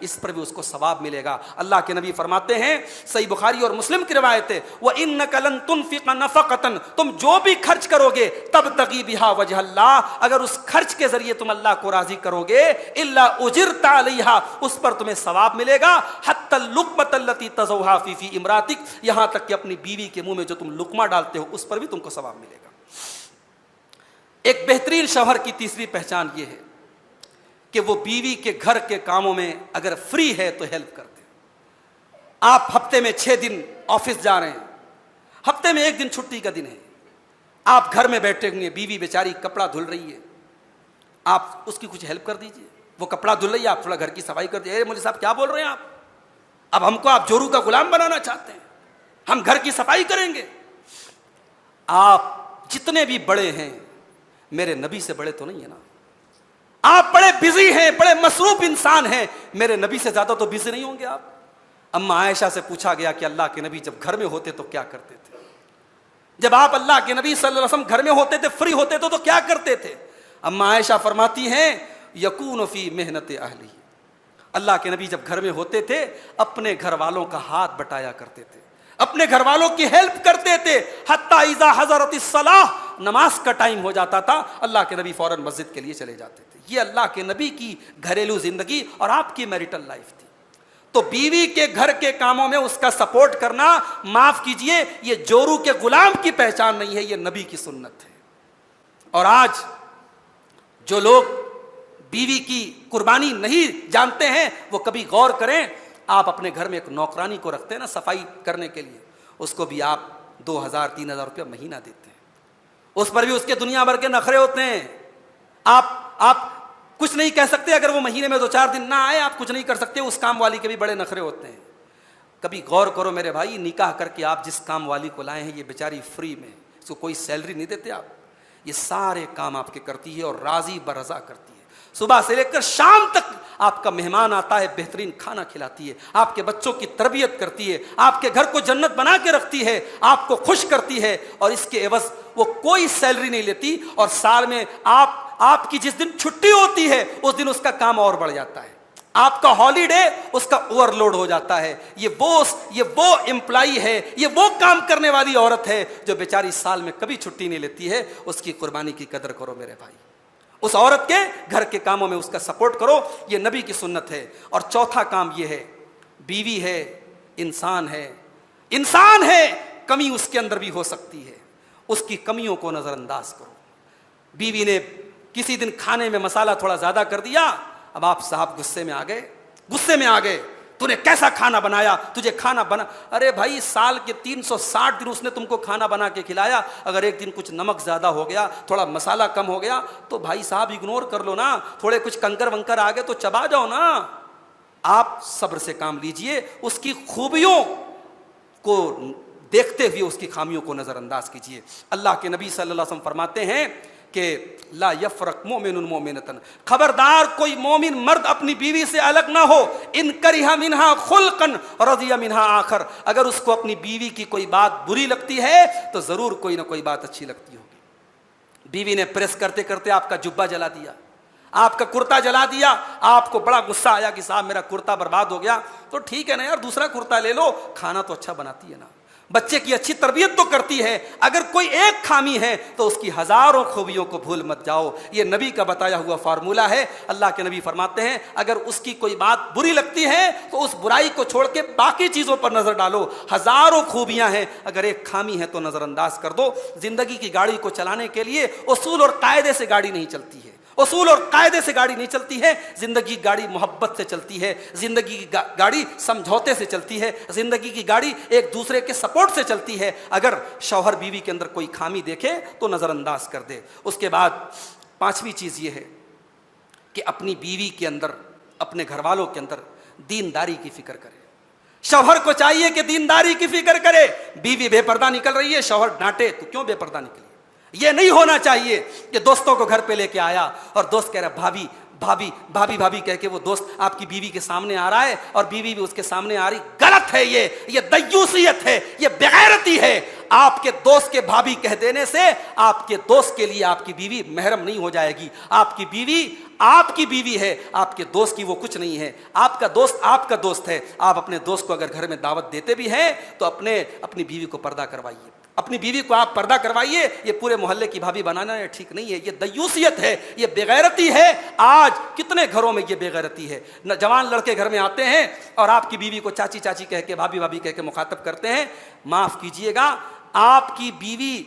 اس پر بھی اس کو ثواب ملے گا۔ اللہ کے نبی فرماتے ہیں، صحیح بخاری اور مسلم کی روایت ہے، وَإِنَّكَ لَن تُنْفِقَ نَفَقَةً، تم جو بھی خرچ کرو گے تبتغی بہا وجہ اللہ، اگر اس خرچ کے ذریعے تم اللہ کو راضی کرو گے، الا اجرت علیہا، اس پر تمہیں ثواب ملے گا، حتی اللقمۃ التی تضعها فی امراتک، یہاں تک کہ اپنی بیوی کے منہ میں جو تم لقمہ ڈالتے ہو اس پر بھی تم کو ثواب ملے گا۔ ایک بہترین شوہر کی تیسری پہچان یہ ہے کہ وہ بیوی کے گھر کے کاموں میں اگر فری ہے تو ہیلپ کرتے ہیں۔ آپ ہفتے میں 6 دن آفس جا رہے ہیں، ہفتے میں 1 دن چھٹی کا دن ہے، آپ گھر میں بیٹھے ہوئے، بیوی بیچاری کپڑا دھل رہی ہے، آپ اس کی کچھ ہیلپ کر دیجئے۔ وہ کپڑا دھل رہی ہے، آپ تھوڑا گھر کی صفائی کر دیجیے۔ مولوی صاحب کیا بول رہے ہیں آپ؟ اب ہم کو آپ جورو کا غلام بنانا چاہتے ہیں، ہم گھر کی صفائی کریں گے؟ آپ جتنے بھی بڑے ہیں میرے نبی سے بڑے تو نہیں ہیں نا، آپ بڑے بزی ہیں، بڑے مصروف انسان ہیں، میرے نبی سے زیادہ تو بزی نہیں ہوں گے آپ۔ اما عائشہ سے پوچھا گیا کہ اللہ کے نبی جب گھر میں ہوتے تو کیا کرتے تھے؟ جب آپ اللہ کے نبی صلی اللہ علیہ وسلم گھر میں ہوتے تھے، فری ہوتے تھے تو کیا کرتے تھے؟ اما عائشہ فرماتی ہیں، یکون فی محنت اہلہ، اللہ کے نبی جب گھر میں ہوتے تھے اپنے گھر والوں کا ہاتھ بٹایا کرتے تھے، اپنے گھر والوں کی ہیلپ کرتے تھے، حتی اذا حضرت الصلاۃ، نماز کا ٹائم ہو جاتا تھا اللہ کے نبی فوراً مسجد کے لیے چلے جاتے تھے۔ یہ اللہ کے نبی کی گھریلو زندگی اور آپ کی میرٹل لائف تھی۔ تو بیوی کے گھر کے کاموں میں اس کا سپورٹ کرنا، معاف کیجئے، یہ جورو کے غلام کی پہچان نہیں ہے، یہ نبی کی سنت ہے۔ اور آج جو لوگ بیوی کی قربانی نہیں جانتے ہیں وہ کبھی غور کریں، آپ اپنے گھر میں ایک نوکرانی کو رکھتے ہیں نا صفائی کرنے کے لیے، اس کو بھی آپ 2000-3000 روپیہ مہینہ دیتے ہیں، اس پر بھی اس کے دنیا بھر کے نخرے ہوتے ہیں۔ آپ کچھ نہیں کہہ سکتے، اگر وہ مہینے میں 2-4 دن نہ آئے آپ کچھ نہیں کر سکتے، اس کام والی کے بھی بڑے نخرے ہوتے ہیں۔ کبھی غور کرو میرے بھائی، نکاح کر کے آپ جس کام والی کو لائے ہیں یہ بیچاری فری میں، اس کو کوئی سیلری نہیں دیتے آپ، یہ سارے کام آپ کے کرتی ہے اور راضی برضا کرتی ہے۔ صبح سے لے کر شام تک آپ کا مہمان آتا ہے، بہترین کھانا کھلاتی ہے، آپ کے بچوں کی تربیت کرتی ہے، آپ کے گھر کو جنت بنا کے رکھتی ہے، آپ کو خوش کرتی ہے، اور اس کے عوض وہ کوئی سیلری نہیں لیتی، اور سال میں آپ کی جس دن چھٹی ہوتی ہے اس دن اس کا کام اور بڑھ جاتا ہے، آپ کا ہالیڈے اس کا اوور لوڈ ہو جاتا ہے۔ یہ وہ امپلائی ہے، یہ وہ کام کرنے والی عورت ہے جو بیچاری سال میں کبھی چھٹی نہیں لیتی ہے، اس کی قربانی کی قدر کرو میرے بھائی، اس عورت کے گھر کے کاموں میں اس کا سپورٹ کرو، یہ نبی کی سنت ہے۔ اور چوتھا کام یہ ہے، بیوی ہے، انسان ہے، کمی اس کے اندر بھی ہو سکتی ہے، اس کی کمیوں کو نظر انداز کرو۔ بیوی نے کسی دن کھانے میں مسالہ تھوڑا زیادہ کر دیا، اب آپ صاحب غصے میں آ گئے، تو نے کیسا کھانا بنایا، تجھے کھانا بنا، ارے بھائی سال کے 360 دن اس نے تم کو کھانا بنا کے کھلایا، اگر ایک دن کچھ نمک زیادہ ہو گیا، تھوڑا مسالہ کم ہو گیا تو بھائی صاحب اگنور کر لو نا، تھوڑے کچھ کنکر ونکر آ گئے تو چبا جاؤ نا۔ آپ صبر سے کام لیجئے، اس کی خوبیوں کو دیکھتے ہوئے اس کی خامیوں کو نظر انداز کیجئے۔ اللہ کے نبی صلی اللہ علیہ وسلم فرماتے ہیں کہ لا یفرق مومن مومنۃ، خبردار کوئی مومن مرد اپنی بیوی سے الگ نہ ہو، ان کرہ منہا خلقا رضی منہا آخر، اگر اس کو اپنی بیوی کی کوئی بات بری لگتی ہے تو ضرور کوئی نہ کوئی بات اچھی لگتی ہوگی۔ بیوی نے پریس کرتے کرتے آپ کا جبہ جلا دیا، آپ کا کرتا جلا دیا، آپ کو بڑا غصہ آیا کہ صاحب میرا کرتا برباد ہو گیا، تو ٹھیک ہے نا یار دوسرا کرتا لے لو، کھانا تو اچھا بناتی ہے نا، بچے کی اچھی تربیت تو کرتی ہے، اگر کوئی ایک خامی ہے تو اس کی ہزاروں خوبیوں کو بھول مت جاؤ، یہ نبی کا بتایا ہوا فارمولہ ہے۔ اللہ کے نبی فرماتے ہیں اگر اس کی کوئی بات بری لگتی ہے تو اس برائی کو چھوڑ کے باقی چیزوں پر نظر ڈالو، ہزاروں خوبیاں ہیں، اگر ایک خامی ہے تو نظر انداز کر دو۔ زندگی کی گاڑی کو چلانے کے لیے اصول اور قاعدے سے گاڑی نہیں چلتی ہے، اصول اور قاعدے سے گاڑی نہیں چلتی ہے، زندگی کی گاڑی محبت سے چلتی ہے، زندگی کی گاڑی سمجھوتے سے چلتی ہے، زندگی کی گاڑی ایک دوسرے کے سپورٹ سے چلتی ہے۔ اگر شوہر بیوی کے اندر کوئی خامی دیکھے تو نظر انداز کر دے۔ اس کے بعد 5ویں چیز یہ ہے کہ اپنی بیوی کے اندر، اپنے گھر والوں کے اندر دینداری کی فکر کرے۔ شوہر کو چاہیے کہ دینداری کی فکر کرے، بیوی بے پردہ نکل رہی ہے، شوہر ڈانٹے تو کیوں بے پردہ نکلی؟ یہ نہیں ہونا چاہیے کہ دوستوں کو گھر پہ لے کے آیا اور دوست کہہ رہا بھابی بھابی بھابی بھابی کہہ کے وہ دوست آپ کی بیوی کے سامنے آ رہا ہے اور بیوی بھی اس کے سامنے آ رہی، غلط ہے، یہ دیوسیت ہے، یہ بغیرتی ہے۔ آپ کے دوست کے بھابی کہہ دینے سے آپ کے دوست کے لیے آپ کی بیوی محرم نہیں ہو جائے گی، آپ کی بیوی آپ کی بیوی ہے، آپ کے دوست کی وہ کچھ نہیں ہے. آپ کا دوست ہے. آپ اپنے دوست کو اگر گھر میں دعوت دیتے بھی ہیں تو اپنی بیوی کو پردہ کروائیے. اپنی بیوی کو آپ پردہ کروائیے. یہ پورے محلے کی بھابھی بنانا ٹھیک نہیں ہے. یہ دیوسیت ہے, یہ بے غیرتی ہے. آج کتنے گھروں میں یہ بے غیرتی ہے. جوان لڑکے گھر میں آتے ہیں اور آپ کی بیوی کو چاچی چاچی کہہ کے, بھابھی بھابھی کہہ کے مخاطب کرتے ہیں. معاف کیجئے گا, آپ کی بیوی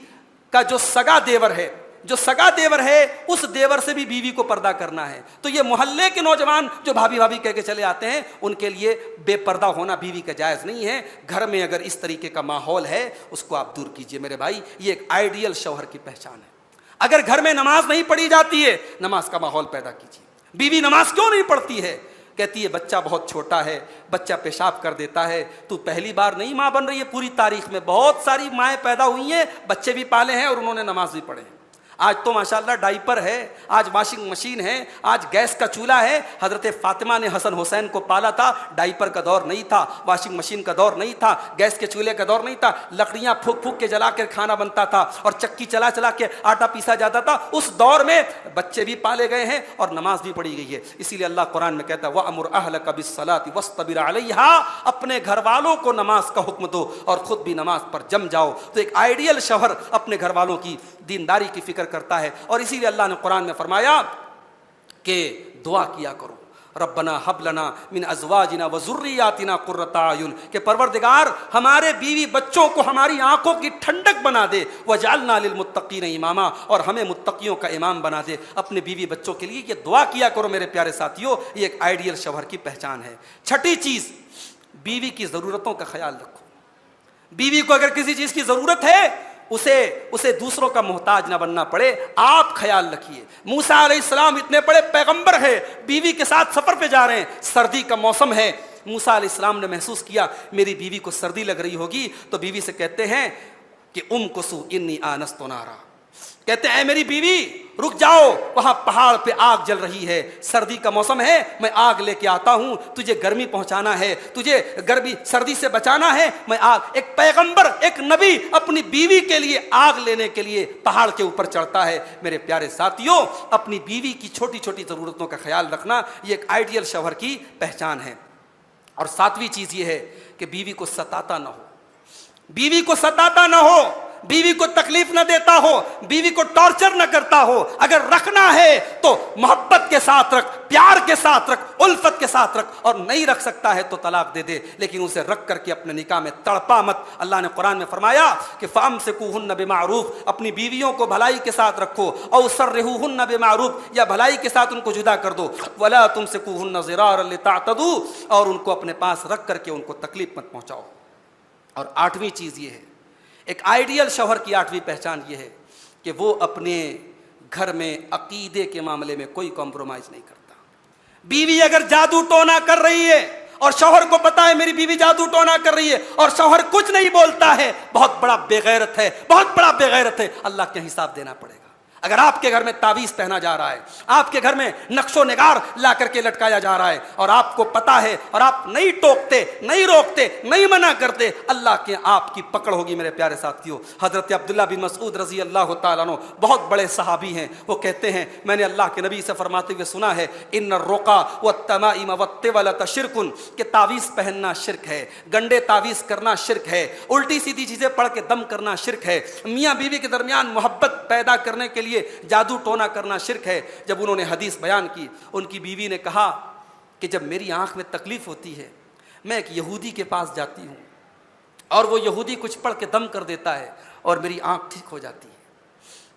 کا جو سگا دیور ہے, اس دیور سے بھی بیوی کو پردہ کرنا ہے. تو یہ محلے کے نوجوان جو بھابھی بھابھی کہہ کے چلے آتے ہیں, ان کے لیے بے پردہ ہونا بیوی کا جائز نہیں ہے. گھر میں اگر اس طریقے کا ماحول ہے اس کو آپ دور کیجئے میرے بھائی. یہ ایک آئیڈیل شوہر کی پہچان ہے. اگر گھر میں نماز نہیں پڑھی جاتی ہے, نماز کا ماحول پیدا کیجئے. بیوی نماز کیوں نہیں پڑھتی ہے؟ کہتی ہے بچہ بہت چھوٹا ہے, بچہ پیشاب کر دیتا ہے. تو پہلی بار نہیں ماں بن رہی ہے, پوری تاریخ میں بہت ساری مائیں پیدا ہوئی ہیں, بچے بھی پالے ہیں اور انہوں نے نماز بھی پڑھے ہیں. آج تو ماشاءاللہ ڈائپر ہے, آج واشنگ مشین ہے, آج گیس کا چولہا ہے. حضرت فاطمہ نے حسن حسین کو پالا تھا, ڈائپر کا دور نہیں تھا, واشنگ مشین کا دور نہیں تھا, گیس کے چولہے کا دور نہیں تھا. لکڑیاں پھونک پھونک کے جلا کر کھانا بنتا تھا اور چکی چلا چلا کے آٹا پیسا جاتا تھا. اس دور میں بچے بھی پالے گئے ہیں اور نماز بھی پڑھی گئی ہے. اسی لیے اللہ قرآن میں کہتا ہے وَأْمُرْ أَهْلَكَ بِالصَّلَاةِ وَاصْطَبِرْ عَلَيْهَا, اپنے گھر والوں کو نماز کا حکم دو اور خود بھی نماز پر جم جاؤ. تو ایک آئیڈیل شوہر اپنے گھر والوں کی دینداری کی فکر کرتا ہے. اور اسی لیے اللہ نے قرآن میں فرمایا کہ دعا کیا کرو ربنا حب لنا من ازواجنا وذریاتنا قرۃ اعین, کہ پروردگار ہمارے بیوی بچوں کو ہماری آنکھوں کی ٹھنڈک بنا دے. وجعلنا للمتقین اماما, اور ہمیں متقیوں کا امام بنا دے. اپنے بیوی بچوں کے لیے یہ دعا کیا کرو میرے پیارے ساتھیوں. یہ ایک آئیڈیل شوہر کی پہچان ہے. چھٹی چیز, بیوی کی ضرورتوں کا خیال رکھو. بیوی کو اگر کسی چیز کی ضرورت ہے اسے دوسروں کا محتاج نہ بننا پڑے, آپ خیال رکھیے. موسیٰ علیہ السلام اتنے بڑے پیغمبر ہیں, بیوی کے ساتھ سفر پہ جا رہے ہیں, سردی کا موسم ہے. موسیٰ علیہ السلام نے محسوس کیا میری بیوی کو سردی لگ رہی ہوگی, تو بیوی سے کہتے ہیں کہ امکثوا انی آنست نارا, کہتے ہیں اے میری بیوی رک جاؤ, وہاں پہاڑ پہ آگ جل رہی ہے, سردی کا موسم ہے, میں آگ لے کے آتا ہوں, تجھے گرمی پہنچانا ہے, تجھے گرمی سردی سے بچانا ہے, میں آگ. ایک پیغمبر, ایک نبی اپنی بیوی کے لیے آگ لینے کے لیے پہاڑ کے اوپر چڑھتا ہے. میرے پیارے ساتھیوں, اپنی بیوی کی چھوٹی چھوٹی ضرورتوں کا خیال رکھنا یہ ایک آئیڈیل شوہر کی پہچان ہے. اور ساتویں چیز یہ ہے کہ بیوی کو ستاتا نہ ہو. بیوی کو ستاتا نہ ہو, بیوی کو تکلیف نہ دیتا ہو, بیوی کو ٹارچر نہ کرتا ہو. اگر رکھنا ہے تو محبت کے ساتھ رکھ, پیار کے ساتھ رکھ, الفت کے ساتھ رکھ, اور نہیں رکھ سکتا ہے تو طلاق دے دے, لیکن اسے رکھ کر کے اپنے نکاح میں تڑپا مت. اللہ نے قرآن میں فرمایا کہ فَأَمْسِكُوهُنَّ بِمَعْرُوفٍ, اپنی بیویوں کو بھلائی کے ساتھ رکھو. أَوْ سَرِّحُوهُنَّ بِمَعْرُوفٍ, یا بھلائی کے ساتھ ان کو جدا کر دو. وَلَا تُمْسِكُوهُنَّ ضِرَارًا لِتَعْتَدُوا, اور ان کو اپنے پاس رکھ کر کے ان کو تکلیف مت پہنچاؤ. اور آٹھویں چیز یہ ہے, ایک آئیڈیل شوہر کی آٹھویں پہچان یہ ہے کہ وہ اپنے گھر میں عقیدے کے معاملے میں کوئی کمپرومائز نہیں کرتا. بیوی اگر جادو ٹونا کر رہی ہے اور شوہر کو پتا ہے میری بیوی جادو ٹونا کر رہی ہے اور شوہر کچھ نہیں بولتا ہے, بہت بڑا بے غیرت ہے, بہت بڑا بے غیرت ہے. اللہ کے حساب دینا پڑے گا. اگر آپ کے گھر میں تعویذ پہنا جا رہا ہے, آپ کے گھر میں نقش و نگار لا کر کے لٹکایا جا رہا ہے, اور آپ کو پتا ہے اور آپ نہیں ٹوکتے, نہیں روکتے, نہیں منع کرتے, اللہ کے آپ کی پکڑ ہوگی میرے پیارے ساتھیوں. حضرت عبداللہ بن مسعود رضی اللہ تعالیٰ عنہ بہت بڑے صحابی ہیں. وہ کہتے ہیں میں نے اللہ کے نبی سے فرماتے ہوئے سنا ہے ان الرقا والتمائم والطولة شرک, کہ تعویذ پہننا شرک ہے, گنڈے تعویذ کرنا شرک ہے, الٹی سیدھی چیزیں پڑھ کے دم کرنا شرک ہے, میاں بیوی کے درمیان محبت پیدا کرنے کے لیے جادو ٹونا کرنا شرک ہے. جب انہوں نے حدیث بیان کی, ان کی بیوی نے کہا کہ جب میری آنکھ میں تکلیف ہوتی ہے میں ایک یہودی کے پاس جاتی ہوں اور وہ یہودی کچھ پڑھ کے دم کر دیتا ہے اور میری آنکھ ٹھیک ہو جاتی ہے,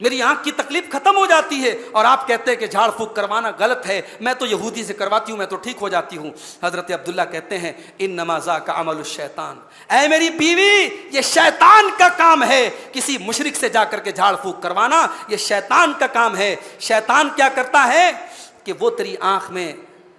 میری آنکھ کی تکلیف ختم ہو جاتی ہے. اور آپ کہتے ہیں کہ جھاڑ پھونک کروانا غلط ہے, میں تو یہودی سے کرواتی ہوں, میں تو ٹھیک ہو جاتی ہوں. حضرت عبداللہ کہتے ہیں انما ذاک عمل الشیطان, اے میری بیوی یہ شیطان کا کام ہے. کسی مشرک سے جا کر کے جھاڑ پھونک کروانا یہ شیطان کا کام ہے. شیطان کیا کرتا ہے کہ وہ تیری آنکھ میں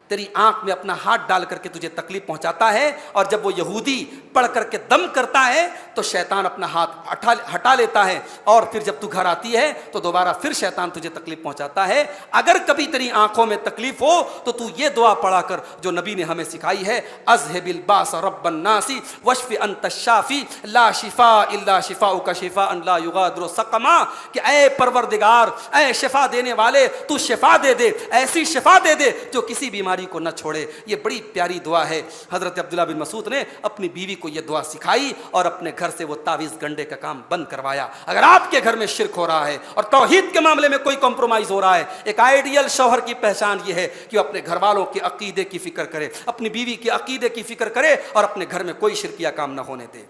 تیری آنکھ میں اپنا ہاتھ ڈال کر کے تجھے تکلیف پہنچاتا ہے، اور جب وہ یہودی پڑھ کر کے دم کرتا ہے تو شیطان اپنا ہاتھ ہٹا لیتا ہے، اور پھر جب تو گھر آتی ہے تو دوبارہ پھر شیطان تجھے تکلیف پہنچاتا ہے۔ اگر کبھی تیری آنکھوں میں تکلیف ہو تو تو یہ دعا پڑھا کر جو نبی نے ہمیں سکھائی ہے، اذهب الباس رب الناس واشف انت الشافی لا شفاء الا شفاؤک شفاء لا یغادر سقما، کہ اے پروردگار، اے شفا دینے والے، تو شفا دے دے، ایسی شفا دے دے جو کسی بیماری کو نہ چھوڑے۔ یہ بڑی پیاری دعا ہے۔ حضرت عبداللہ بن مسعود نے اپنی بیوی کو یہ دعا سکھائی اور اپنے گھر سے وہ تعویذ گنڈے کا کام بند کروایا۔ اگر آپ کے گھر میں شرک ہو رہا ہے اور توحید کے معاملے میں کوئی کمپرومائز ہو رہا ہے، ایک آئیڈیل شوہر کی پہچان یہ ہے کہ وہ اپنے گھر والوں کے عقیدے کی فکر کرے، اپنی بیوی کے عقیدے کی فکر کرے، اور اپنے گھر میں کوئی شرکیہ کام نہ ہونے دے۔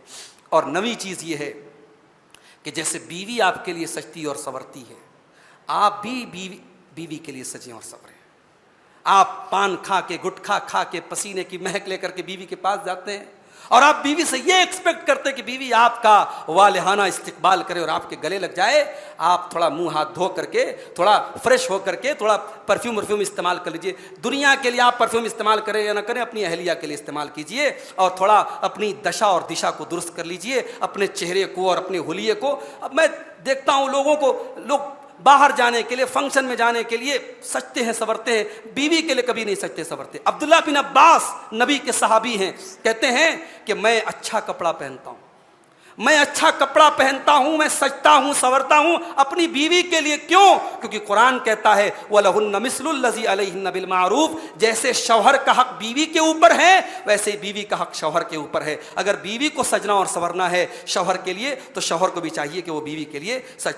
اور نویں چیز یہ ہے کہ جیسے بیوی آپ کے لیے سجتی اور سنورتی ہے، آپ بھی بیوی کے لیے سجیں اور سنوریں۔ آپ پان کھا کے، گٹکھا کھا کے، پسینے کی مہک لے کر کے بیوی کے پاس جاتے ہیں، اور آپ بیوی سے یہ ایکسپیکٹ کرتے کہ بیوی آپ کا والہانہ استقبال کرے اور آپ کے گلے لگ جائے۔ آپ تھوڑا منہ ہاتھ دھو کر کے، تھوڑا فریش ہو کر کے، تھوڑا پرفیوم استعمال کر لیجئے۔ دنیا کے لیے آپ پرفیوم استعمال کریں یا نہ کریں، اپنی اہلیہ کے لیے استعمال کیجئے، اور تھوڑا اپنی دشا اور دشا کو درست کر لیجئے، اپنے چہرے کو اور اپنے حلیے کو۔ اب میں دیکھتا ہوں لوگ باہر جانے کے لیے، فنکشن میں جانے کے لیے سجتے ہیں، سنورتے ہیں، بیوی کے لیے کبھی نہیں سجتے سنورتے۔ عبداللہ بن عباس نبی کے صحابی ہیں، کہتے ہیں کہ میں اچھا کپڑا پہنتا ہوں، میں اچھا کپڑا پہنتا ہوں، میں سجتا ہوں، سنورتا ہوں اپنی بیوی کے لیے۔ کیوں؟ کیونکہ قرآن کہتا ہے وَلَهُنَّ مِثْلُ الَّذِي عَلَيْهِنَّ بِالْمَعْرُوفِ، جیسے شوہر کا حق بیوی کے اوپر ہے ویسے بیوی کا حق شوہر کے اوپر ہے۔ اگر بیوی کو سجنا اور سنورنا ہے شوہر کے لیے تو شوہر کو بھی چاہیے کہ وہ بیوی کے لیے سج